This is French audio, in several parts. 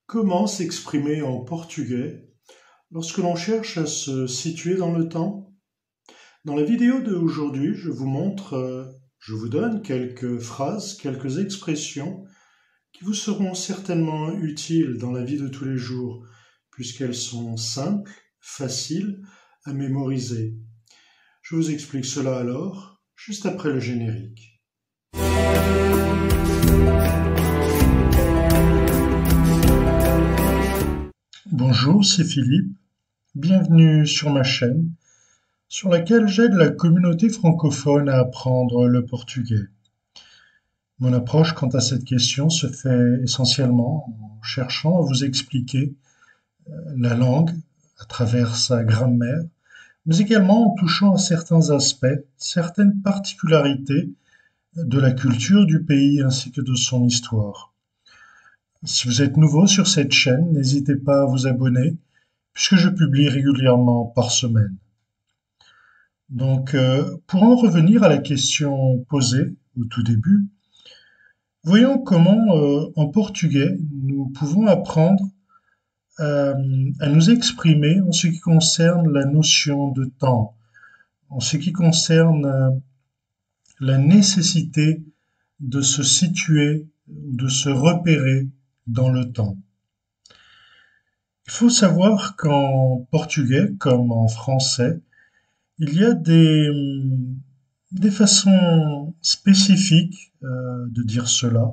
Comment s'exprimer en portugais lorsque l'on cherche à se situer dans le temps? Dans la vidéo d'aujourd'hui, je vous donne quelques phrases, quelques expressions qui vous seront certainement utiles dans la vie de tous les jours, puisqu'elles sont simples, faciles à mémoriser. Je vous explique cela alors, juste après le générique. Bonjour, c'est Philippe. Bienvenue sur ma chaîne, sur laquelle j'aide la communauté francophone à apprendre le portugais. Mon approche quant à cette question se fait essentiellement en cherchant à vous expliquer la langue à travers sa grammaire, mais également en touchant à certains aspects, certaines particularités de la culture du pays ainsi que de son histoire. Si vous êtes nouveau sur cette chaîne, n'hésitez pas à vous abonner puisque je publie régulièrement par semaine. Donc, pour en revenir à la question posée au tout début, voyons comment, en portugais, nous pouvons apprendre à nous exprimer en ce qui concerne la notion de temps, en ce qui concerne la nécessité de se situer ou de se repérer dans le temps. Il faut savoir qu'en portugais, comme en français, il y a des façons spécifiques de dire cela,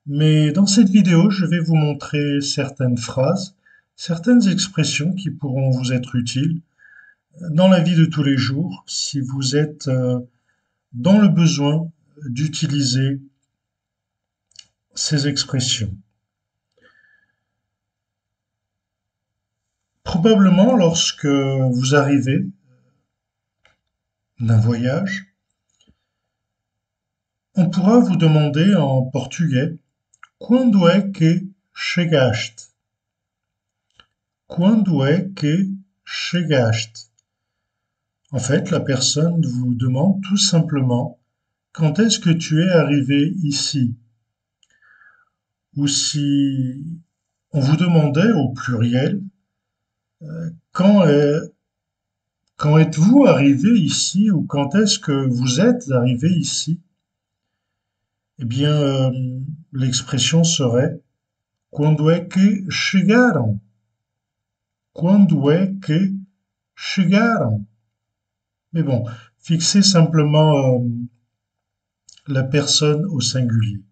mais dans cette vidéo, je vais vous montrer certaines phrases, certaines expressions qui pourront vous être utiles dans la vie de tous les jours si vous êtes dans le besoin d'utiliser ces expressions. Probablement lorsque vous arrivez d'un voyage, on pourra vous demander en portugais quando é que chegaste? Quando é que chegaste? En fait, la personne vous demande tout simplement quand est-ce que tu es arrivé ici? Ou si on vous demandait au pluriel quand, quand êtes-vous arrivé ici ou quand est-ce que vous êtes arrivé ici? Eh bien, l'expression serait quando é que chegaram? Quando é que chegaram? Mais bon, fixez simplement la personne au singulier.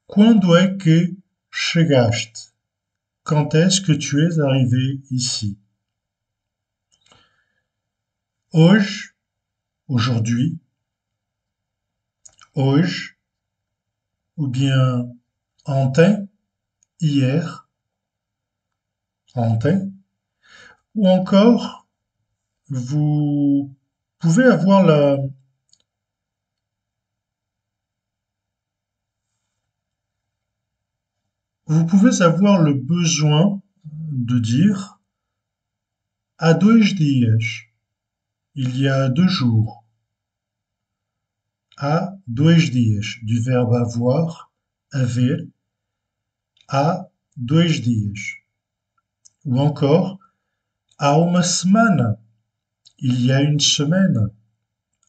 Quando é que chegaste? Quand est-ce que tu es arrivé ici? Hoje, aujourd'hui, hoje, ou bien ontem, hier, ontem, ou encore vous pouvez avoir vous pouvez avoir le besoin de dire há 2 dias, il y a 2 jours. Há 2 dias, du verbe avoir, haver, há 2 dias. Ou encore, há uma semana, il y a une semaine.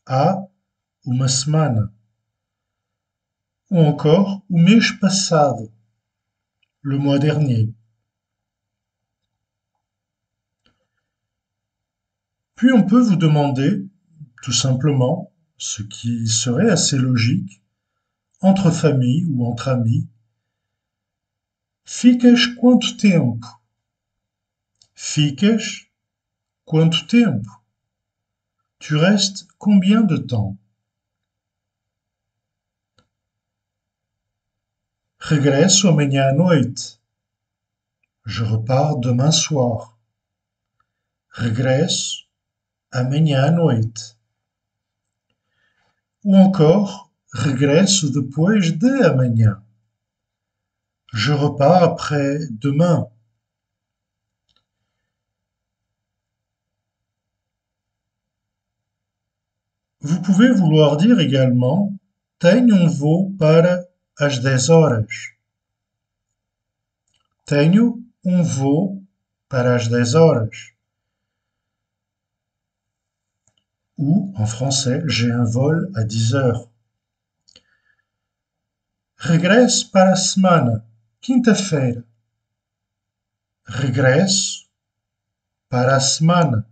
Há uma semana. Ou encore, o mês passado, le mois dernier. Puis on peut vous demander, tout simplement, ce qui serait assez logique, entre famille ou entre amis, ficas quanto tempo? Ficas quanto tempo? Tu restes combien de temps? Regresso amanhã à noite. Je repars demain soir. Regresso amanhã à noite. Ou encore, regresso depois de amanhã. Je repars après demain. Vous pouvez vouloir dire également tenho um voo para as 10 horas. Tenho voo para as 10 horas. Ou, en français, j'ai un vol à 10 heures. Regresso para a semana, quinta-feira. Regresso para a semana,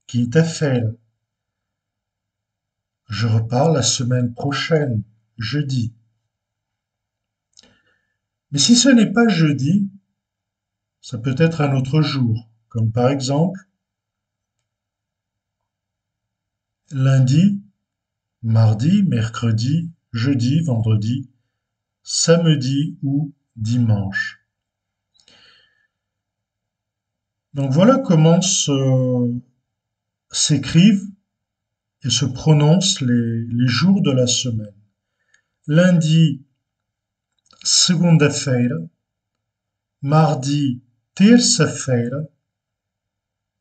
quinta-feira. Je repars la semaine prochaine, jeudi. Mais si ce n'est pas jeudi, ça peut être un autre jour, comme par exemple lundi, mardi, mercredi, jeudi, vendredi, samedi ou dimanche. Donc voilà comment s'écrivent et se prononcent les jours de la semaine. Lundi, segunda-feira. Mardi, terça-feira.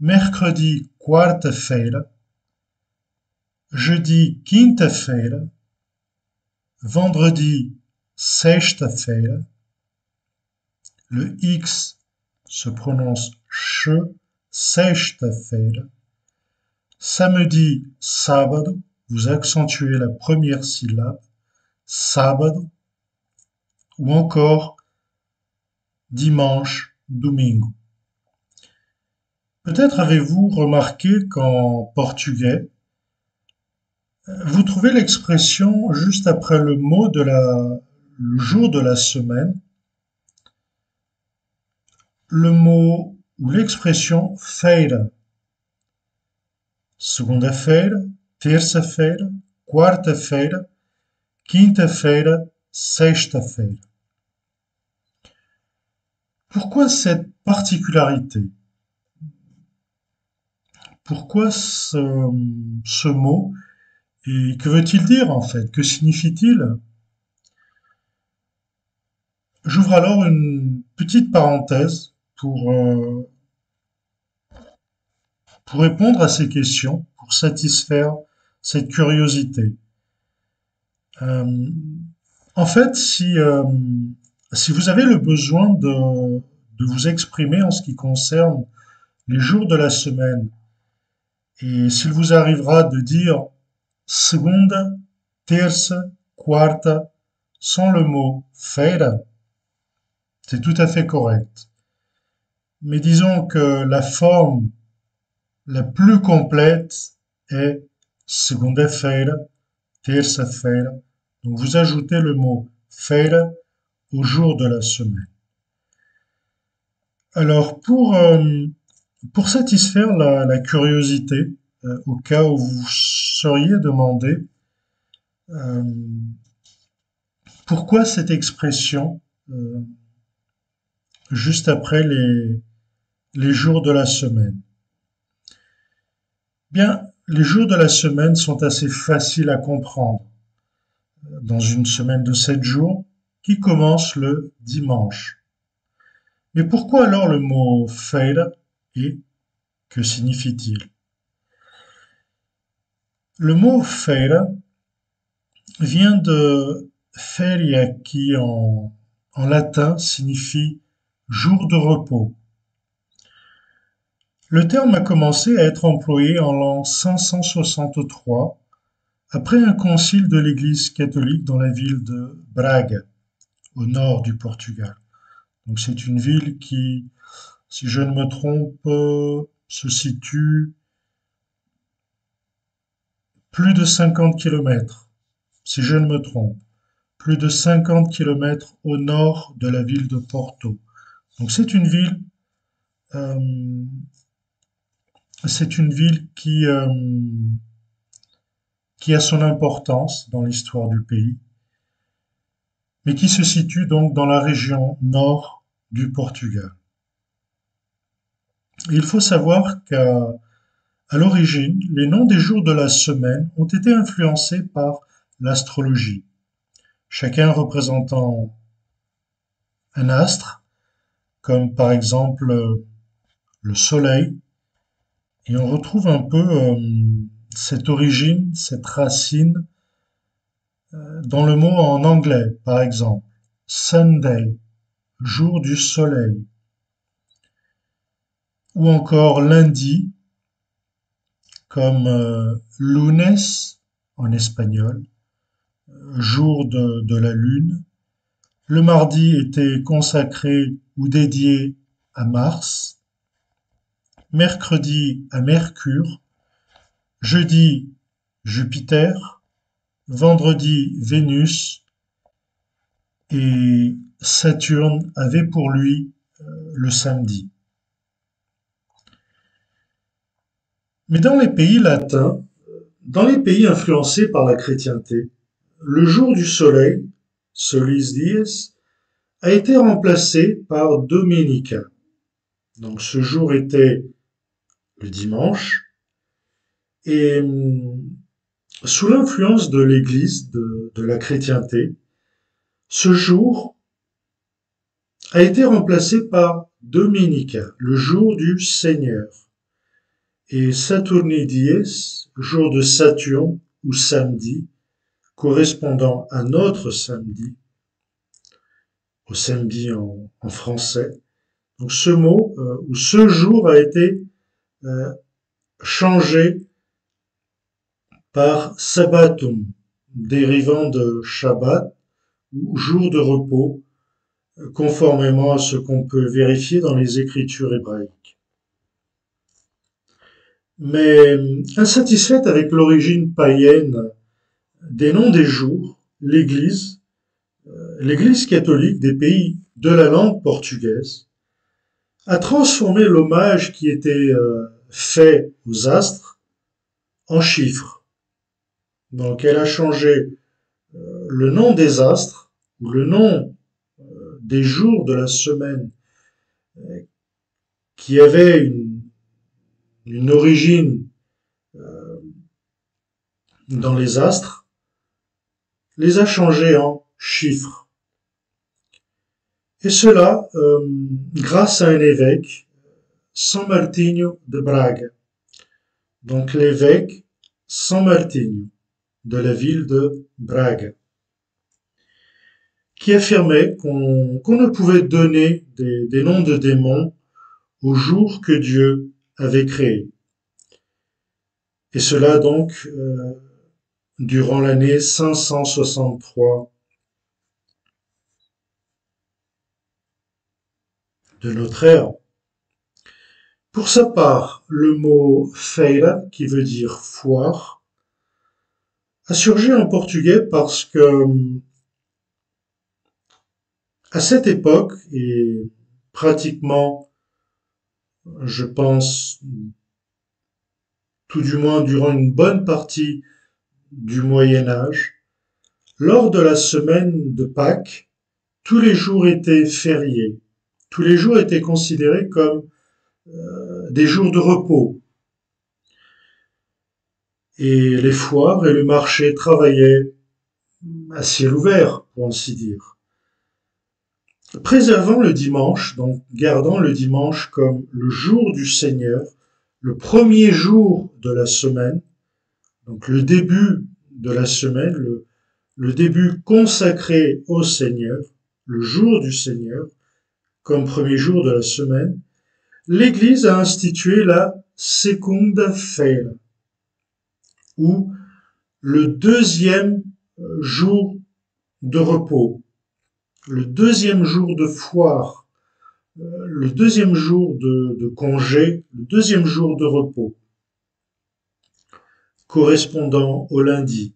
Mercredi, quarta-feira. Jeudi, quinta-feira. Vendredi, sexta-feira. Le X se prononce che, sexta-feira. Samedi, sábado. Vous accentuez la première syllabe. Sábado. Ou encore dimanche, domingo. Peut-être avez-vous remarqué qu'en portugais, vous trouvez l'expression juste après le mot le jour de la semaine, le mot ou l'expression feira. Segunda-feira, terça-feira, quarta-feira, quinta-feira, sexta-feira. Pourquoi cette particularité? Pourquoi ce mot? Et que veut-il dire en fait? Que signifie-t-il? J'ouvre alors une petite parenthèse pour répondre à ces questions, pour satisfaire cette curiosité. Euh, En fait, si vous avez le besoin de vous exprimer en ce qui concerne les jours de la semaine, et s'il vous arrivera de dire segunda, terça, quarta, sans le mot feira, c'est tout à fait correct. Mais disons que la forme la plus complète est segunda-feira, terça-feira. Donc vous ajoutez le mot feira au jour de la semaine. Alors pour satisfaire la curiosité, au cas où vous seriez demandé euh, pourquoi cette expression juste après les jours de la semaine. Bien, les jours de la semaine sont assez faciles à comprendre. Dans une semaine de 7 jours qui commence le dimanche. Mais pourquoi alors le mot feira et que signifie-t-il? Le mot feira vient de feria qui en latin signifie jour de repos. Le terme a commencé à être employé en l'an 563 après un concile de l'Église catholique dans la ville de Braga, au nord du Portugal. Donc c'est une ville qui, si je ne me trompe, se situe plus de 50 kilomètres, si je ne me trompe, plus de 50 kilomètres au nord de la ville de Porto. Donc euh, c'est une ville qui a son importance dans l'histoire du pays, mais qui se situe donc dans la région nord du Portugal. Et il faut savoir qu'à l'origine, les noms des jours de la semaine ont été influencés par l'astrologie, chacun représentant un astre, comme par exemple le Soleil, et on retrouve un peu cette origine, cette racine dans le mot en anglais, par exemple. Sunday, jour du soleil. ou encore lundi, comme lunes en espagnol, jour de la lune. Le mardi était consacré ou dédié à Mars, mercredi à Mercure, jeudi Jupiter, vendredi Vénus et Saturne avait pour lui le samedi. Mais dans les pays latins, dans les pays influencés par la chrétienté, le jour du soleil, solis dies, a été remplacé par Dominica. Donc ce jour était le dimanche et sous l'influence de l'Église, de la chrétienté, ce jour a été remplacé par Dominica, le jour du Seigneur, et Saturni dies, jour de Saturne ou samedi, correspondant à notre samedi, au samedi en français. Donc ce mot ou ce jour a été changé par sabbatum, dérivant de Shabbat ou jour de repos, conformément à ce qu'on peut vérifier dans les écritures hébraïques. Mais insatisfaite avec l'origine païenne des noms des jours, l'Église catholique des pays de la langue portugaise a transformé l'hommage qui était fait aux astres en chiffres. Donc elle a changé le nom des astres ou le nom des jours de la semaine qui avaient une origine dans les astres, les a changés en chiffres. Et cela grâce à un évêque, São Martinho de Braga. Donc l'évêque São Martinho de la ville de Braga, qui affirmait qu'on ne pouvait donner des noms de démons au jour que Dieu avait créé. Et cela donc durant l'année 563 de notre ère. Pour sa part, le mot feira, qui veut dire foire, a surgi en portugais parce que à cette époque, et pratiquement, je pense, tout du moins durant une bonne partie du Moyen Âge, lors de la semaine de Pâques, tous les jours étaient fériés. Tous les jours étaient considérés comme des jours de repos. Et les foires et le marché travaillaient à ciel ouvert, pour ainsi dire. Préservant le dimanche, donc gardant le dimanche comme le jour du Seigneur, le premier jour de la semaine, donc le début de la semaine, le début consacré au Seigneur, le jour du Seigneur, comme premier jour de la semaine, l'Église a institué la segunda-feira, ou le deuxième jour de repos, le deuxième jour de foire, le deuxième jour de congé, le deuxième jour de repos, correspondant au lundi.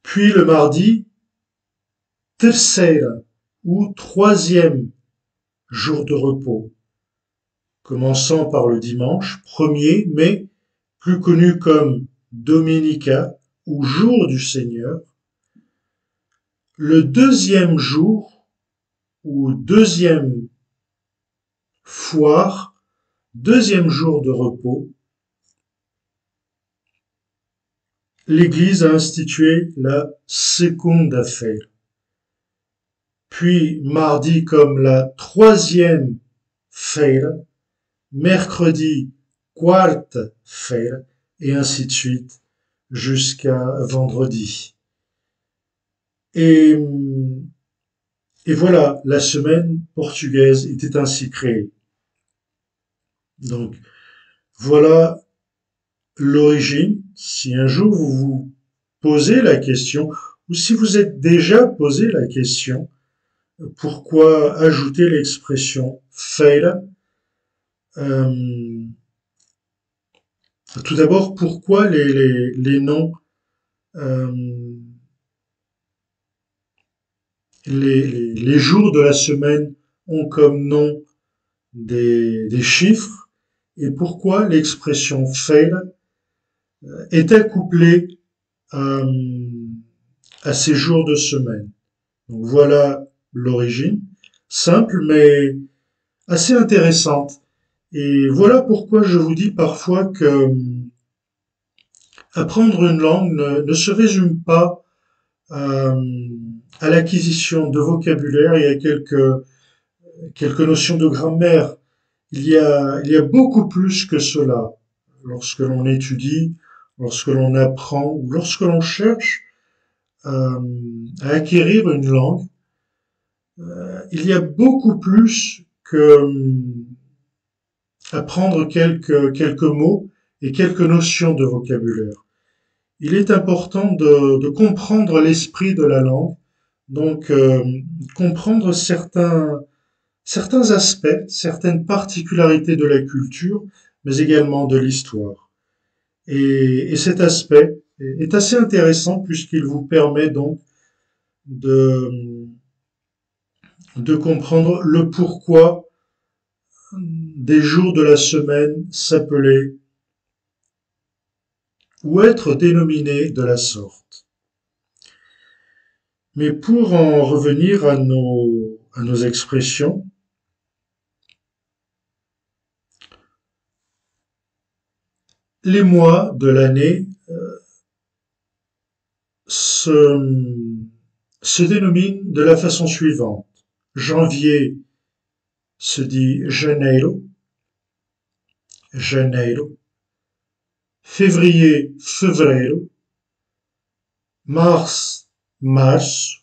Puis le mardi, terceira, ou troisième jour de repos, commençant par le dimanche, premier, mais plus connu comme Dominica, ou jour du Seigneur, le deuxième jour, ou deuxième foire, deuxième jour de repos, l'Église a institué la segunda-feira. Puis mardi comme la troisième feira, mercredi quarta-feira, et ainsi de suite jusqu'à vendredi. Et voilà, la semaine portugaise était ainsi créée. Donc, voilà l'origine. Si un jour vous vous posez la question, ou si vous êtes déjà posé la question, pourquoi ajouter l'expression feira? euh, Tout d'abord, pourquoi les noms, euh, les jours de la semaine ont comme nom des chiffres, et pourquoi l'expression feira est accouplée à, à ces jours de semaine. Donc voilà l'origine, simple mais assez intéressante. Et voilà pourquoi je vous dis parfois que apprendre une langue ne se résume pas à l'acquisition de vocabulaire et à quelques notions de grammaire. Il y a beaucoup plus que cela. Lorsque l'on étudie, lorsque l'on apprend ou lorsque l'on cherche à acquérir une langue, il y a beaucoup plus que apprendre quelques mots et quelques notions de vocabulaire. Il est important de comprendre l'esprit de la langue, donc comprendre certains aspects, certaines particularités de la culture, mais également de l'histoire. Et cet aspect est assez intéressant puisqu'il vous permet donc de, de comprendre le pourquoi des jours de la semaine s'appelaient ou être dénominés de la sorte. Mais pour en revenir à nos expressions, les mois de l'année se, se dénominent de la façon suivante. Janvier se dit janeiro, janeiro. Février, fevereiro. Mars, março.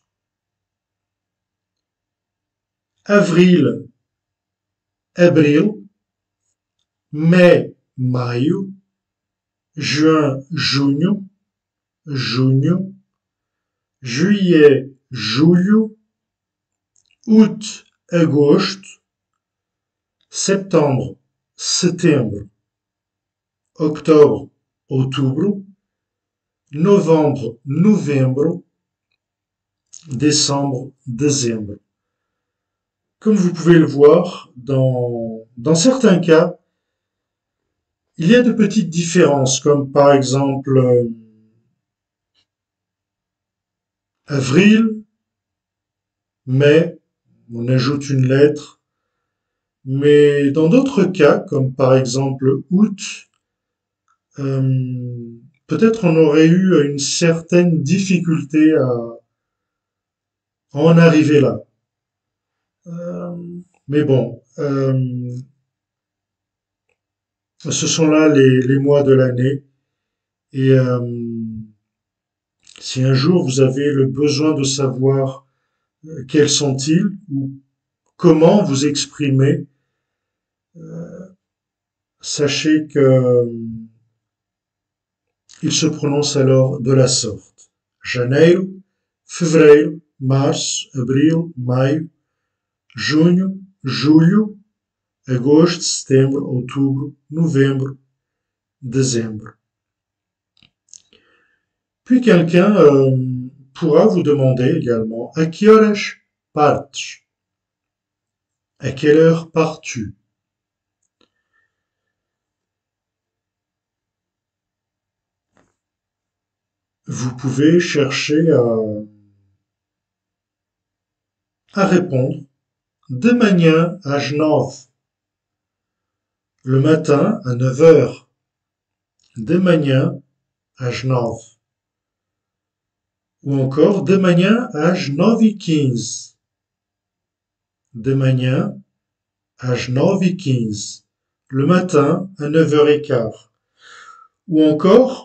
Avril, abril. Mai, maio. Juin, junho, junho. Juillet, julho. Août, agosto. Septembre, setembro. Octobre, outubro. Novembre, novembro. Décembre, dezembro. Comme vous pouvez le voir, dans certains cas, il y a de petites différences, comme par exemple avril, mai, on ajoute une lettre, mais dans d'autres cas, comme par exemple août, peut-être on aurait eu une certaine difficulté à en arriver là. Euh, mais bon, ce sont là les mois de l'année. Et si un jour vous avez le besoin de savoir quels sont-ils ou comment vous exprimer, sachez que il se prononce alors de la sorte. Janeiro, fevereiro, março, abril, maio, junho, julho, agosto, setembro, outubro, novembro, dezembro. Puis quelqu'un pourra vous demander également à que horas partes? À quelle heure pars-tu? Vous pouvez chercher à répondre de manhã às 9, le matin à 9 heures, de manhã às 9, ou encore de manhã às 9h15, de manhã às 9h15, le matin à 9h15, ou encore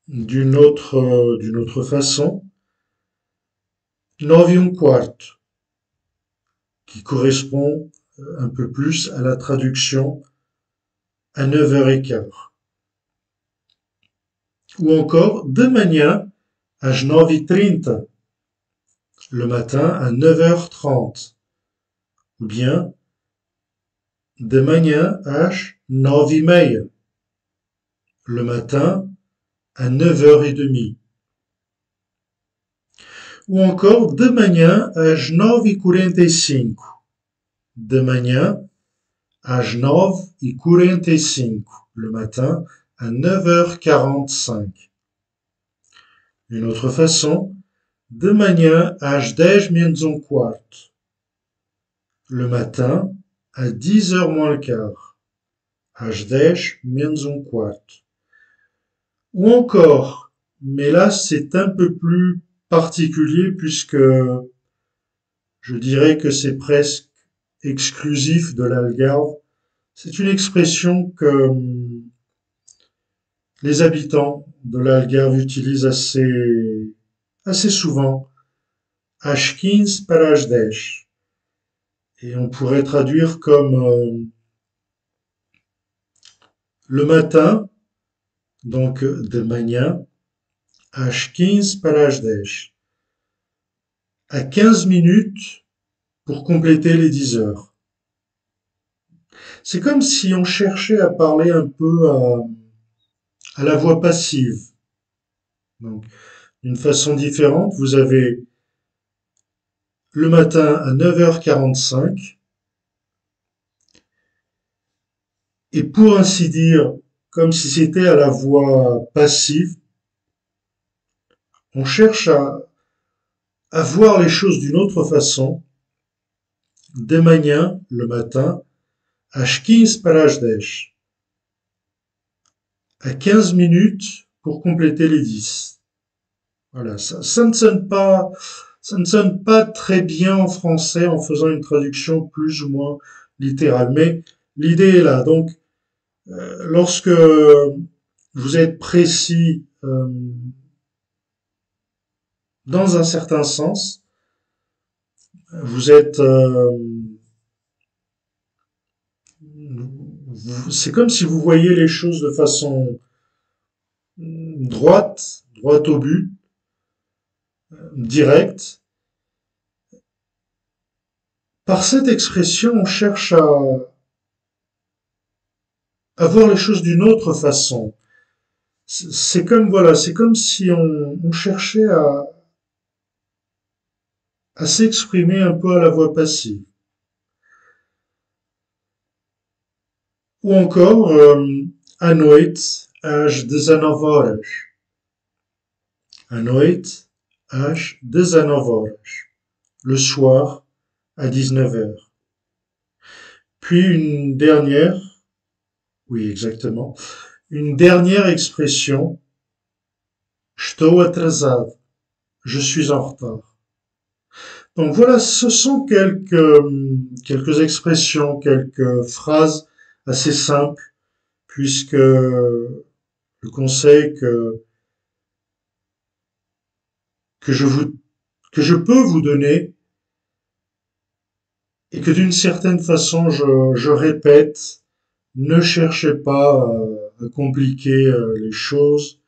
d'une autre façon, 9 e um quarto, qui correspond un peu plus à la traduction à 9h15. Ou encore, de manhã às 9h30, le matin à 9h30. Ou bien, de manhã às 9h30, le matin à 9h30. Ou encore, de manhã às 9h45, de manhã às 9h45, le matin à 9h45. Une autre façon, de manhã às 10 menos um quarto, le matin à 10h moins le quart, às 10 menos um quarto. Ou encore, mais là c'est un peu plus particulier puisque je dirais que c'est presque exclusif de l'Algarve. C'est une expression que les habitants de l'Algarve utilisent assez souvent. Às 15 para às 10. Et on pourrait traduire comme le matin, donc de manhã, às 15 para às 10. À 15 minutes pour compléter les 10 heures. C'est comme si on cherchait à parler un peu à la voix passive. Donc, d'une façon différente, vous avez le matin à 9h45, et pour ainsi dire, comme si c'était à la voix passive, on cherche à voir les choses d'une autre façon. De manhã, le matin, às 15 para às 10. À 15 minutes pour compléter les 10. Voilà, ça ne sonne pas très bien en français en faisant une traduction plus ou moins littérale, mais l'idée est là. Donc, lorsque vous êtes précis dans un certain sens, vous êtes, c'est comme si vous voyez les choses de façon droite au but, directe. Par cette expression, on cherche à voir les choses d'une autre façon. C'est comme voilà, c'est comme si on cherchait à s'exprimer un peu à la voix passive. Ou encore, à noite, às 19 horas. À noite, às 19 horas. Le soir, à 19 heures. Puis une dernière, oui exactement, une dernière expression, estou atrasado, je suis en retard. Donc voilà, ce sont quelques expressions, quelques phrases assez simples, puisque le conseil que je vous, que je peux vous donner, et que d'une certaine façon je répète, ne cherchez pas à compliquer les choses,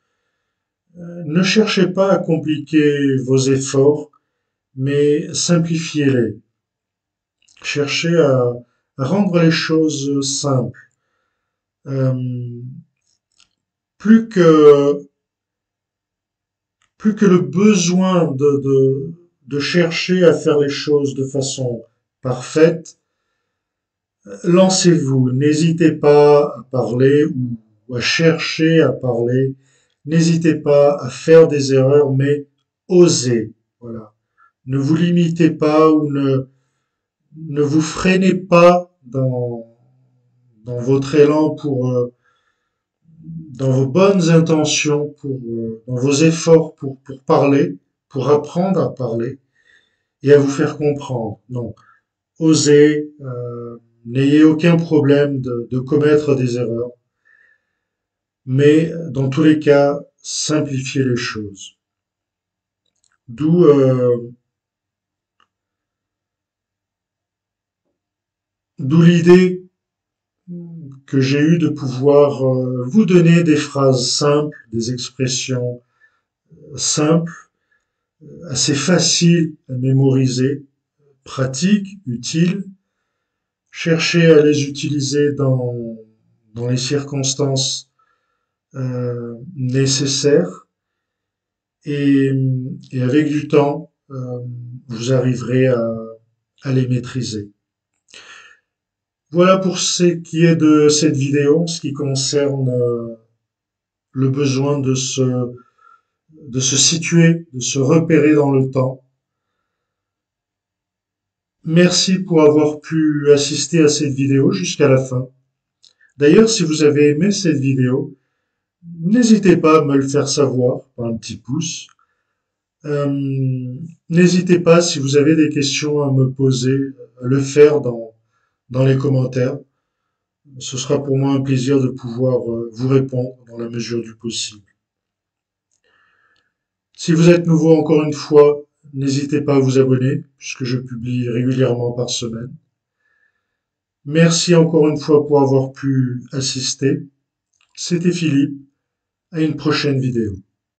ne cherchez pas à compliquer vos efforts, mais simplifiez-les. Cherchez à rendre les choses simples. Euh, plus que plus que le besoin de chercher à faire les choses de façon parfaite, lancez-vous. N'hésitez pas à parler ou à chercher à parler. N'hésitez pas à faire des erreurs, mais osez. Voilà. Ne vous limitez pas ou ne vous freinez pas dans votre élan dans vos bonnes intentions, dans vos efforts pour parler, pour apprendre à parler et à vous faire comprendre. Non, osez, n'ayez aucun problème de commettre des erreurs, mais dans tous les cas, simplifiez les choses. D'où D'où l'idée que j'ai eue de pouvoir vous donner des phrases simples, des expressions simples, assez faciles à mémoriser, pratiques, utiles. Cherchez à les utiliser dans les circonstances nécessaires et, et avec du temps, vous arriverez à les maîtriser. Voilà pour ce qui est de cette vidéo, en ce qui concerne le besoin de se situer, de se repérer dans le temps. Merci pour avoir pu assister à cette vidéo jusqu'à la fin. D'ailleurs, si vous avez aimé cette vidéo, n'hésitez pas à me le faire savoir par un petit pouce. N'hésitez pas, si vous avez des questions à me poser, à le faire dans les commentaires. Ce sera pour moi un plaisir de pouvoir vous répondre dans la mesure du possible. Si vous êtes nouveau encore une fois, n'hésitez pas à vous abonner, puisque je publie régulièrement par semaine. Merci encore une fois pour avoir pu assister. C'était Philippe. À une prochaine vidéo.